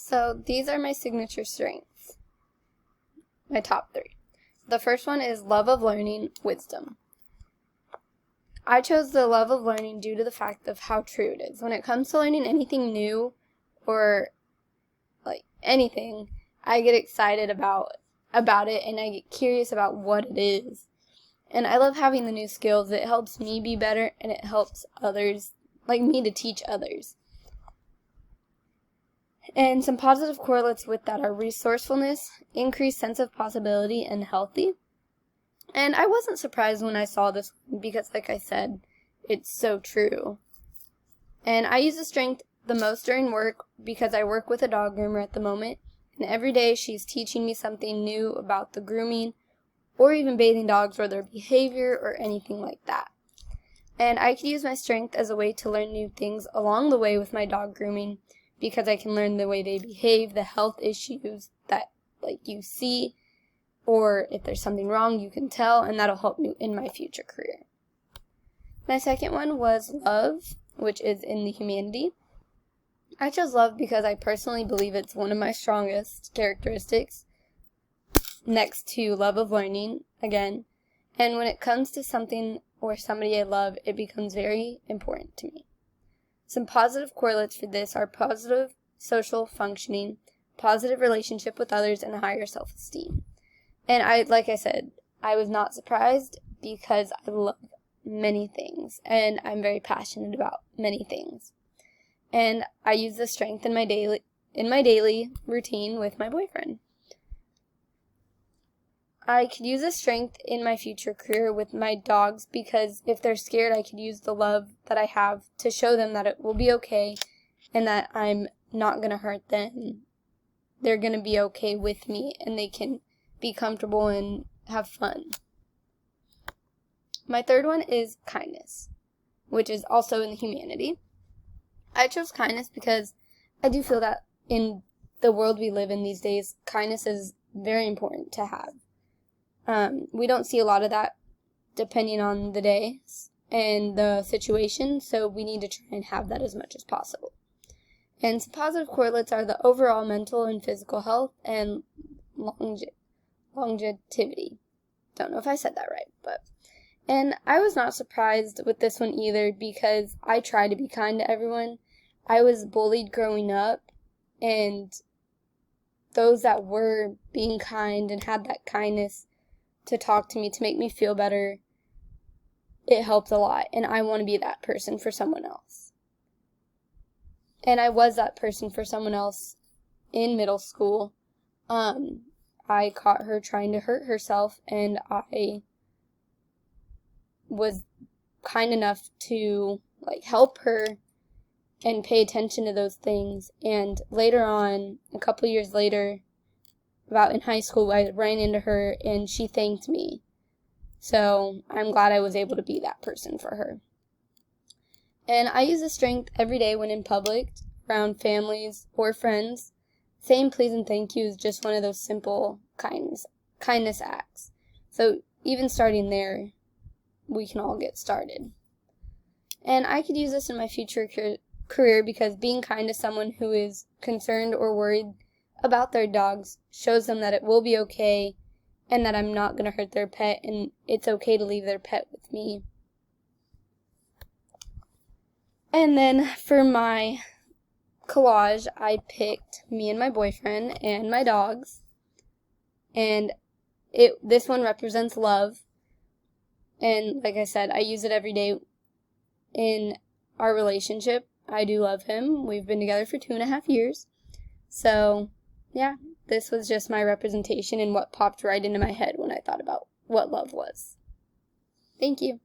So these are my signature strengths, my top 3. The first one is love of learning, wisdom. I chose the love of learning due to the fact of how true it is. When it comes to learning anything new or anything, I get excited about it, and I get curious about what it is. And I love having the new skills. It helps me be better, and it helps others, like me, to teach others. And some positive correlates with that are resourcefulness, increased sense of possibility, and healthy. And I wasn't surprised when I saw this because, like I said, it's so true. And I use the strength the most during work because I work with a dog groomer at the moment. And every day she's teaching me something new about the grooming or even bathing dogs or their behavior or anything like that. And I can use my strength as a way to learn new things along the way with my dog grooming because I can learn the way they behave, the health issues that you see, or if there's something wrong you can tell, and that'll help me in my future career. My second one was love, which is in the humanity. I chose love because I personally believe it's one of my strongest characteristics, next to love of learning, again. And when it comes to something or somebody I love, it becomes very important to me. Some positive correlates for this are positive social functioning, positive relationship with others, and higher self-esteem. And like I said, I was not surprised because I love many things, and I'm very passionate about many things. And I use the strength in my daily routine with my boyfriend. I could use this strength in my future career with my dogs because if they're scared, I could use the love that I have to show them that it will be okay and that I'm not going to hurt them. They're going to be okay with me and they can be comfortable and have fun. My third one is kindness, which is also in the humanity. I chose kindness because I do feel that in the world we live in these days, kindness is very important to have. We don't see a lot of that depending on the day and the situation, so we need to try and have that as much as possible. And some positive correlates are the overall mental and physical health and longevity. Don't know if I said that right, and I was not surprised with this one either because I try to be kind to everyone. I was bullied growing up, and those that were being kind and had that kindness to talk to me, to make me feel better, it helped a lot, and I want to be that person for someone else. And I was that person for someone else in middle school. I caught her trying to hurt herself, and I was kind enough to help her and pay attention to those things. And later on, a couple years later, about in high school, I ran into her and she thanked me. So I'm glad I was able to be that person for her. And I use this strength every day when in public, around families or friends. Saying please and thank you is just one of those simple kindness acts. So even starting there, we can all get started. And I could use this in my future career because being kind to someone who is concerned or worried about their dogs shows them that it will be okay and that I'm not going to hurt their pet and it's okay to leave their pet with me. And then for my collage, I picked me and my boyfriend and my dogs. And this one represents love. And like I said, I use it every day in our relationship. I do love him. We've been together for 2.5 years. So, yeah, this was just my representation and what popped right into my head when I thought about what love was. Thank you.